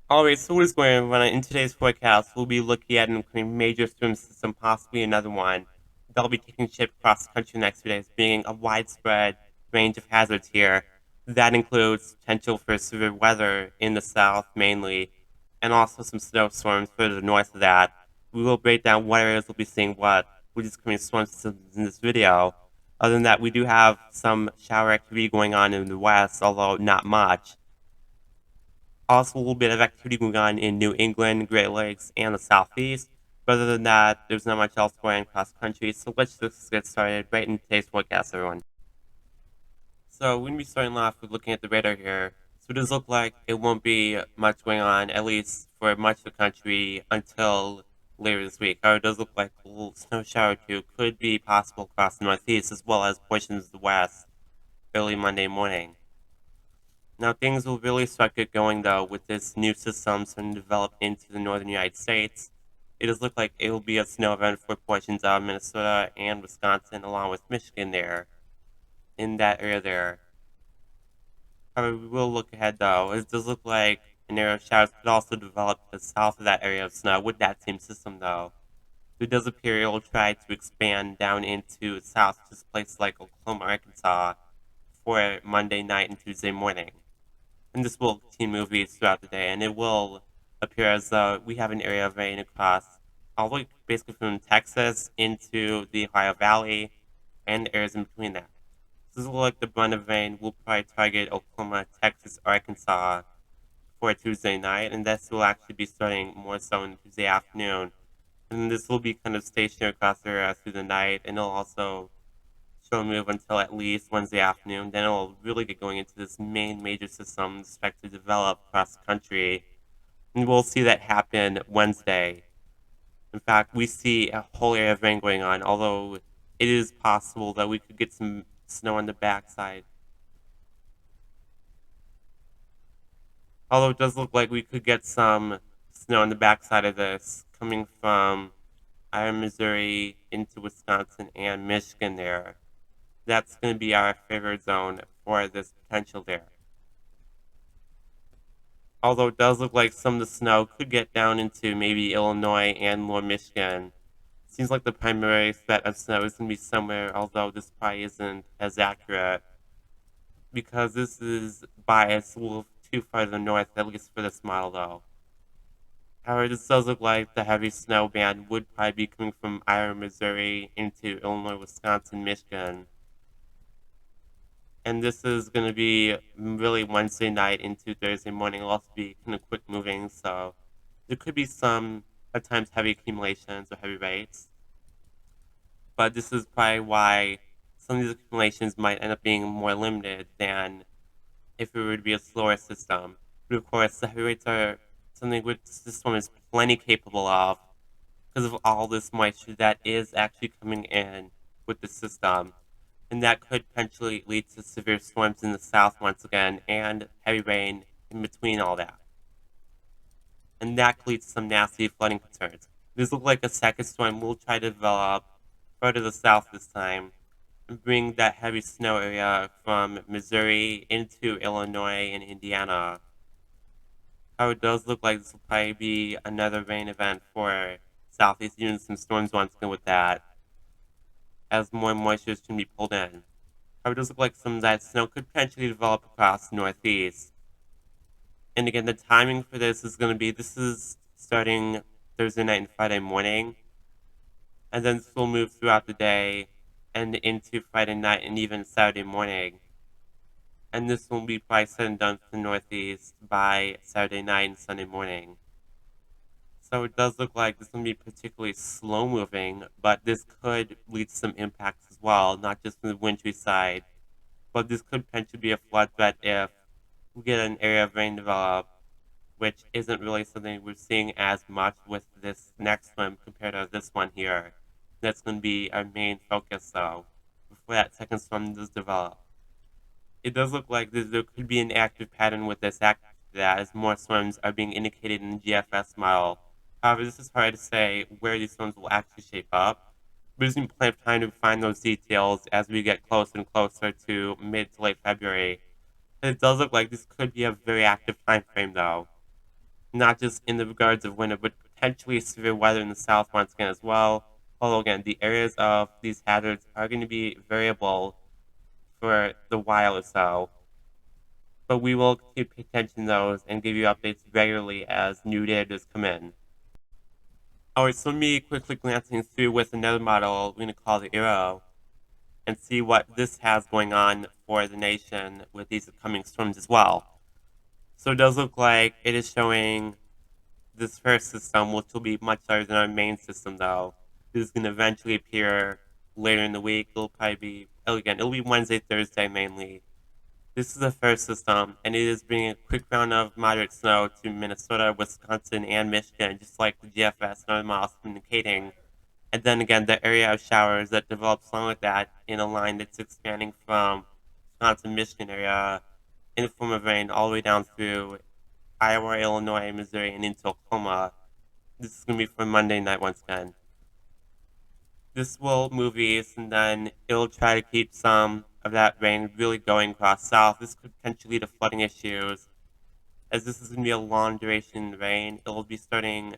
Alright, so what's going on in today's forecast? We'll be looking at an incoming major storm system, possibly another one. That'll be taking shape across the country next few days, bringing a widespread range of hazards here. That includes potential for severe weather in the south mainly, and also some snowstorms further north of that. We will break down what areas we'll be seeing what with these coming storm systems in this video. Other than that, we do have some shower activity going on in the west, although not much. Also, a little bit of activity going on in New England, Great Lakes, and the Southeast. But other than that, there's not much else going on across the country. So let's just get started right in today's forecast, everyone. So we're going to be starting off with looking at the radar here. So it does look like it won't be much going on, at least for much of the country, until later this week. However, it does look like a little snow shower or two could be possible across the Northeast as well as portions of the West early Monday morning. Now things will really start get going though with this new system starting to develop into the northern United States. It does look like it will be a snow event for portions of Minnesota and Wisconsin along with Michigan there, in that area there. However, we will look ahead though. It does look like an area of showers could also develop to the south of that area of snow with that same system though. It does appear it will try to expand down into the south to places like Oklahoma, Arkansas for Monday night and Tuesday morning. And this will continue movies throughout the day, and it will appear as though we have an area of rain across all the way basically from Texas into the Ohio Valley and the areas in between that. So this will like the brunt of rain will probably target Oklahoma, Texas, Arkansas for Tuesday night, and this will actually be starting more so on Tuesday afternoon. And this will be kind of stationary across the area through the night, and it'll also show move until at least Wednesday afternoon. Then it'll really get going into this main major system expected to develop across the country. And we'll see that happen Wednesday. In fact, we see a whole area of rain going on, although it is possible that we could get some snow on the backside. Although it does look like we could get some snow on the backside of this coming from Iron, Missouri into Wisconsin and Michigan there. That's going to be our favorite zone for this potential there. Although it does look like some of the snow could get down into maybe Illinois and lower Michigan. Seems like the primary threat of snow is going to be somewhere, although this probably isn't as accurate because this is biased a little too far to the north, at least for this model though. However, this does look like the heavy snow band would probably be coming from Iron, Missouri into Illinois, Wisconsin, Michigan. And this is going to be really Wednesday night into Thursday morning. It'll also be kind of quick moving, so there could be some, at times, heavy accumulations or heavy rates. But this is probably why some of these accumulations might end up being more limited than if it were to be a slower system. But of course, the heavy rates are something which this one is plenty capable of because of all this moisture that is actually coming in with the system. And that could potentially lead to severe storms in the south once again and heavy rain in between all that. And that could lead to some nasty flooding concerns. This looks like a second storm will try to develop further to the south this time and bring that heavy snow area from Missouri into Illinois and Indiana. However, it does look like this will probably be another rain event for southeast and some storms once again with that, as more moisture can be pulled in. However, it does look like some of that snow could potentially develop across the northeast. And again, the timing for this is going to be, this is starting Thursday night and Friday morning. And then this will move throughout the day and into Friday night and even Saturday morning. And this will be probably said and done for the northeast by Saturday night and Sunday morning. So it does look like this is going to be particularly slow moving, but this could lead to some impacts as well, not just from the wintry side. But this could potentially be a flood threat if we get an area of rain develop, which isn't really something we're seeing as much with this next one compared to this one here. That's going to be our main focus though, before that second storm does develop. It does look like there could be an active pattern with this that as more storms are being indicated in the GFS model. However, this is hard to say where these storms will actually shape up. We're using plenty of time to find those details as we get closer and closer to mid to late February. And it does look like this could be a very active time frame though. not just in the regards of winter, but potentially severe weather in the south once again as well. Although again, the areas of these hazards are going to be variable for the while or so, but we will keep attention to those and give you updates regularly as new data come in. Alright, so me quickly glancing through with another model we're going to call the Eero and see what this has going on for the nation with these upcoming storms as well. So it does look like it is showing this first system, which will be much larger than our main system though. This is going to eventually appear later in the week. It'll probably be, again, it'll be Wednesday, Thursday mainly. This is the first system, and it is bringing a quick round of moderate snow to Minnesota, Wisconsin, and Michigan, just like the GFS and other models indicating. And then again, the area of showers that develops along with that in a line that's expanding from Wisconsin, Michigan area in the form of rain all the way down through Iowa, Illinois, Missouri, and into Oklahoma. This is going to be for Monday night once again. This will move east, and then it'll try to keep some of that rain really going across south. This could potentially lead to flooding issues, as this is going to be a long duration rain. It'll be starting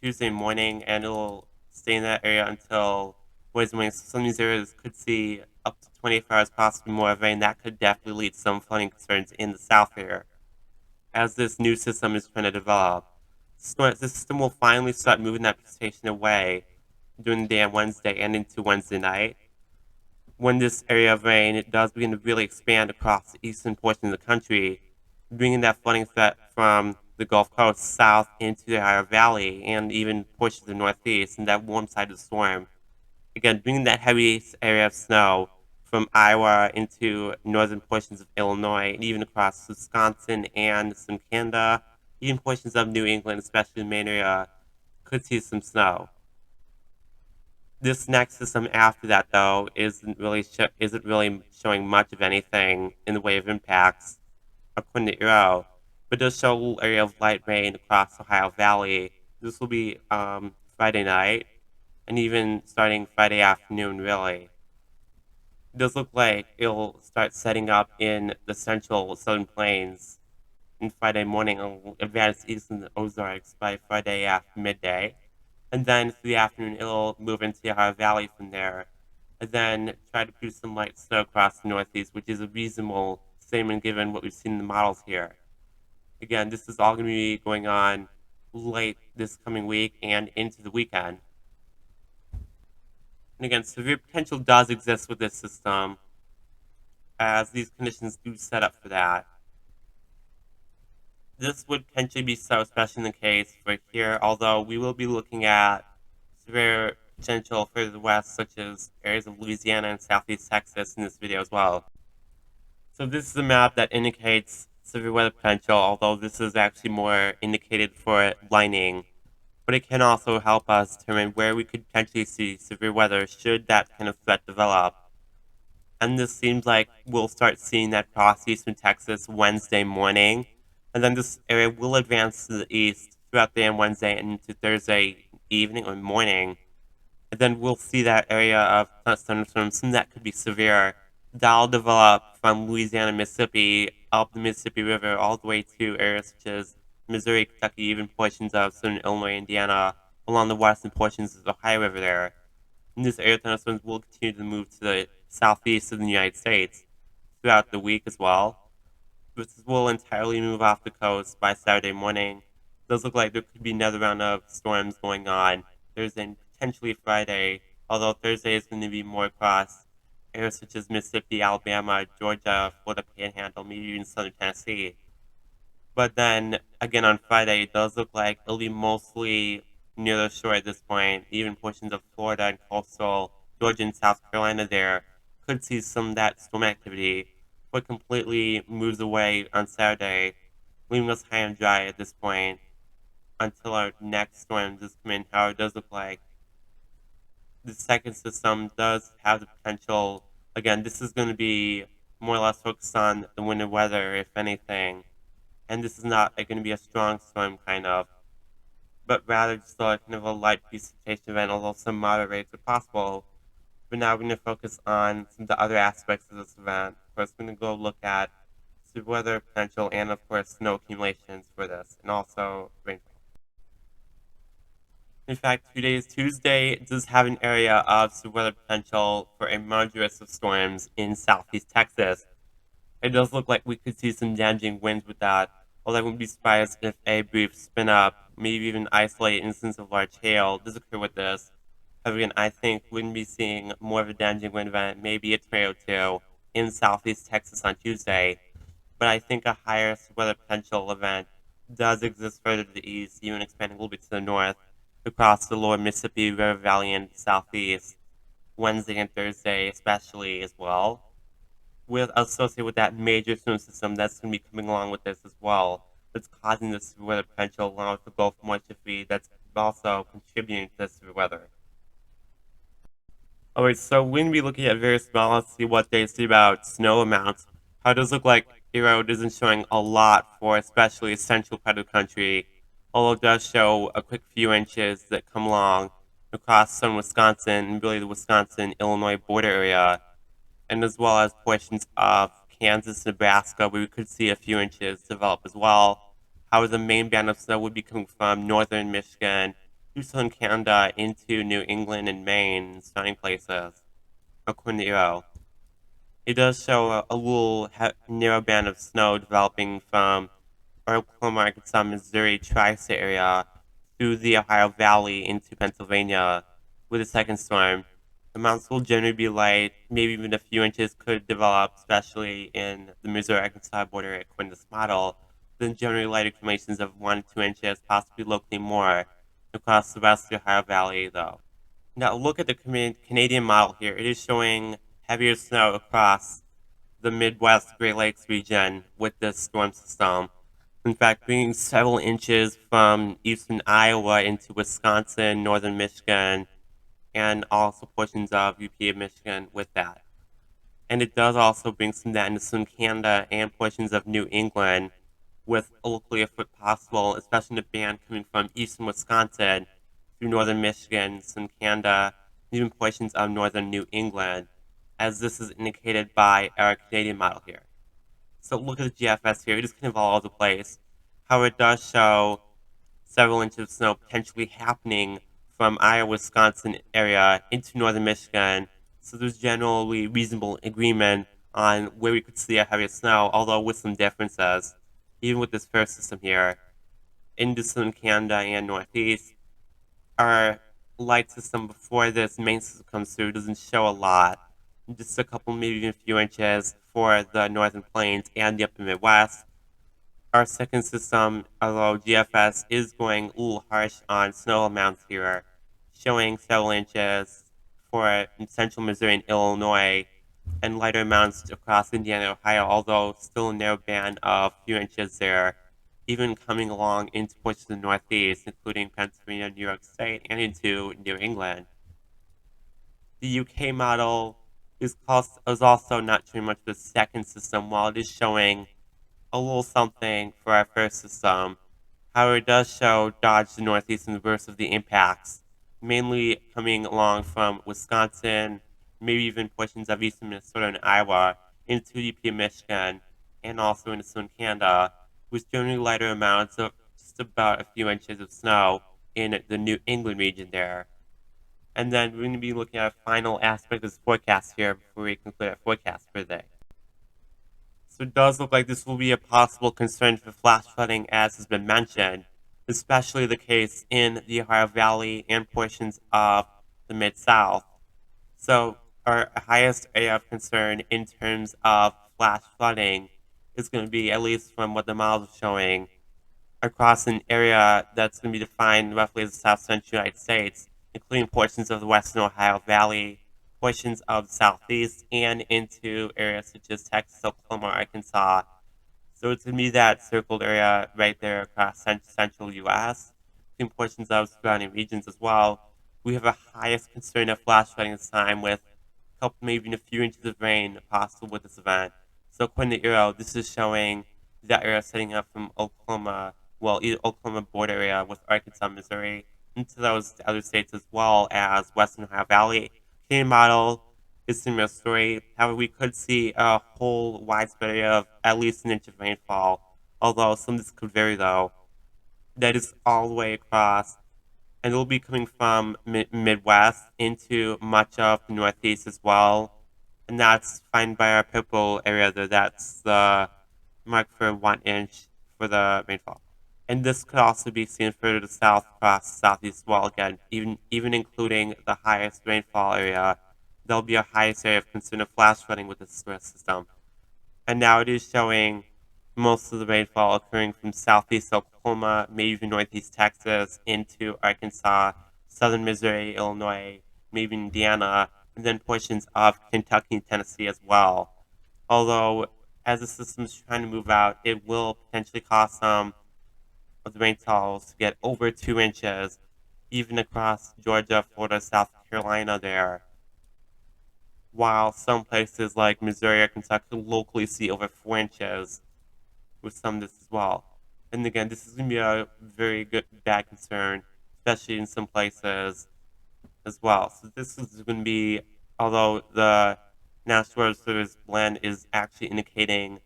Tuesday morning, and it'll stay in that area until Wednesday morning. So some of these areas could see up to 24 hours, possibly more of rain. That could definitely lead to some flooding concerns in the south here, as this new system is trying to develop. So this system will finally start moving that precipitation away during the day on Wednesday and into Wednesday night. When this area of rain it does begin to really expand across the eastern portion of the country, bringing that flooding threat from the Gulf Coast south into the Ohio Valley and even portions of the Northeast and that warm side of the storm. Again, bringing that heavy area of snow from Iowa into northern portions of Illinois and even across Wisconsin and some Canada, even portions of New England, especially the Maine area, could see some snow. This next system after that, though, isn't really showing much of anything in the way of impacts, according to Eero, but does show a little area of light rain across the Ohio Valley. This will be Friday night, and even starting Friday afternoon, really. It does look like it'll start setting up in the central southern plains on Friday morning and advance east in the Ozarks by Friday after midday. And then for the afternoon, it'll move into the Ohio Valley from there, and then try to produce some light snow across the Northeast, which is a reasonable statement given what we've seen in the models here. Again, this is all going to be going on late this coming week and into the weekend. And again, severe potential does exist with this system, as these conditions do set up for that. This would potentially be so, especially in the case for here, although we will be looking at severe potential further west, such as areas of Louisiana and southeast Texas in this video as well. So this is a map that indicates severe weather potential, although this is actually more indicated for lightning, but it can also help us determine where we could potentially see severe weather should that kind of threat develop. And this seems like we'll start seeing that across eastern Texas Wednesday morning, and then this area will advance to the east throughout the day on Wednesday and into Thursday evening or morning. And then we'll see that area of thunderstorms, some that could be severe. That'll develop from Louisiana, Mississippi, up the Mississippi River, all the way to areas such as Missouri, Kentucky, even portions of southern Illinois, Indiana, along the western portions of the Ohio River there. And this area of thunderstorms will continue to move to the southeast of the United States throughout the week as well. This will entirely move off the coast by Saturday morning. It does look like there could be another round of storms going on Thursday and potentially Friday, although Thursday is going to be more across areas such as Mississippi, Alabama, Georgia, Florida Panhandle, maybe even southern Tennessee. But then again on Friday, it does look like it'll be mostly near the shore at this point. Even portions of Florida and coastal Georgia and South Carolina there could see some of that storm activity, but completely moves away on Saturday, leaving us high and dry at this point until our next storm does come in. However, it does look like the second system does have the potential. Again, this is going to be more or less focused on the winter weather, if anything. And this is not going to be a strong storm, kind of, but rather just a kind of a light precipitation event, although some moderate rates are possible. But now we're going to focus on some of the other aspects of this event. First, we're going to go look at severe weather potential and, of course, snow accumulations for this, and also rainfall. In fact, today's Tuesday does have an area of severe weather potential for a moderate risk of storms in southeast Texas. It does look like we could see some damaging winds with that, although I wouldn't be surprised if a brief spin up, maybe even isolated instance of large hail does occur with this. However, again, I think we wouldn't be seeing more of a damaging wind event, maybe a tornado or two in southeast Texas on Tuesday. But I think a higher weather potential event does exist further to the east, even expanding a little bit to the north, across the lower Mississippi River Valley and southeast, Wednesday and Thursday especially as well, with associated with that major storm system that's going to be coming along with this as well, that's causing this severe weather potential along with the Gulf moisture feed that's also contributing to this severe weather. Alright, so when we looking at various models to see what they see about snow amounts, how it does look like Aero isn't showing a lot for especially central part of the country, although it does show a quick few inches that come along across southern Wisconsin and really the Wisconsin-Illinois border area, and as well as portions of Kansas, Nebraska, where we could see a few inches develop as well. However, the main band of snow would be coming from northern Michigan through southern Canada into New England and Maine, stunning places, according to Eero. It does show a little narrow band of snow developing from Oklahoma, Arkansas, Missouri tri-state area through the Ohio Valley into Pennsylvania with a second storm. The amounts will generally be light, maybe even a few inches could develop, especially in the Missouri-Arkansas border according to this model. Then generally light accumulations of 1 to 2 inches, possibly locally more, across the rest of the Ohio Valley though. Now look at the Canadian model here. It is showing heavier snow across the Midwest Great Lakes region with this storm system. In fact, bringing several inches from eastern Iowa into Wisconsin, northern Michigan, and also portions of UP of Michigan with that. And it does also bring some of that into southern Canada and portions of New England, with locally a foot possible, especially in the band coming from eastern Wisconsin through northern Michigan, southern Canada, and even portions of northern New England, as this is indicated by our Canadian model here. So look at the GFS here, it is kind of all over the place. However, it does show several inches of snow potentially happening from Iowa, Wisconsin area into northern Michigan. So there's generally reasonable agreement on where we could see a heavier snow, although with some differences. Even with this first system here, into southern Canada and northeast, our light system before this main system comes through doesn't show a lot. Just a couple, maybe even a few inches for the northern plains and the upper Midwest. Our second system, although GFS is going a little harsh on snow amounts here, showing several inches for central Missouri and Illinois, and lighter amounts across Indiana and Ohio, although still a narrow band of few inches there, even coming along into portions of the Northeast, including Pennsylvania, New York State, and into New England. The UK model is also not showing much of the second system, while it is showing a little something for our first system. However, it does show dodge the northeast and reverse of the impacts, mainly coming along from Wisconsin, maybe even portions of eastern Minnesota and Iowa, into UP of Michigan, and also into southern Canada, with generally lighter amounts of just about a few inches of snow in the New England region there. And then we're going to be looking at a final aspect of this forecast here before we conclude our forecast for the day. So it does look like this will be a possible concern for flash flooding, as has been mentioned, especially the case in the Ohio Valley and portions of the Mid-South. So our highest area of concern in terms of flash flooding is going to be, at least from what the models are showing, across an area that's going to be defined roughly as the South Central United States, including portions of the Western Ohio Valley, portions of the Southeast, and into areas such as Texas, Oklahoma, Arkansas. So it's going to be that circled area right there across central U.S., including portions of surrounding regions as well. We have a highest concern of flash flooding this time, with a couple, maybe even a few inches of rain possible with this event. So according to Eero, this is showing that area setting up from Oklahoma, well, either Oklahoma border area with Arkansas, Missouri, into those other states as well as Western Ohio Valley. Canadian model is a similar story. However, we could see a whole widespread area of at least an inch of rainfall, although some of this could vary though. That is all the way across, and it will be coming from Midwest into much of the Northeast as well. And that's fine by our purple area there. That's the mark for 1 inch for the rainfall. And this could also be seen further to south across the southeast as well. Again, even including the highest rainfall area, there'll be a highest area of concern of flash flooding with this system. And now it is showing most of the rainfall occurring from southeast Oklahoma, maybe even northeast Texas, into Arkansas, southern Missouri, Illinois, maybe Indiana, and then portions of Kentucky and Tennessee as well. Although, as the system's trying to move out, it will potentially cause some of the rainfalls to get over 2 inches, even across Georgia, Florida, South Carolina there, while some places like Missouri or Kentucky locally see over 4 inches with some of this as well. And again, this is going to be a very good bad concern, especially in some places as well. So this is going to be, although the National Weather Service blend is actually indicating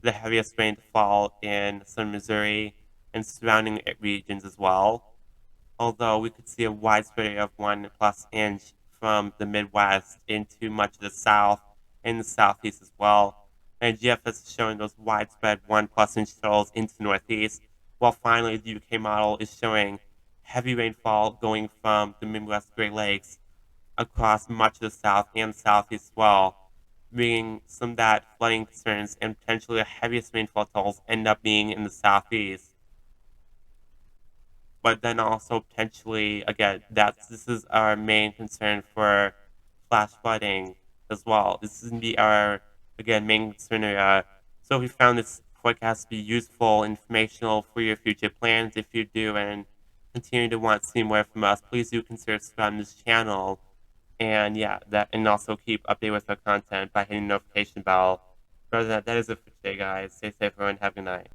the heaviest rain to fall in southern Missouri and surrounding regions as well. Although we could see a widespread area of 1+ inch from the Midwest into much of the South and the Southeast as well. And GFS is showing those widespread 1+inch totals into the Northeast, while finally the UK model is showing heavy rainfall going from the Midwest Great Lakes across much of the South and Southeast as well, bringing some of that flooding concerns and potentially the heaviest rainfall totals end up being in the Southeast. But then also potentially, again, this is our main concern for flash flooding as well. This is going to be our, again, main concern area. So if you found this forecast to be useful, informational for your future plans, if you do and continue to want to see more from us, please do consider subscribing to this channel. And yeah, and also keep updated with our content by hitting the notification bell. Other than that, that is it for today, guys. Stay safe, everyone. Have a good night.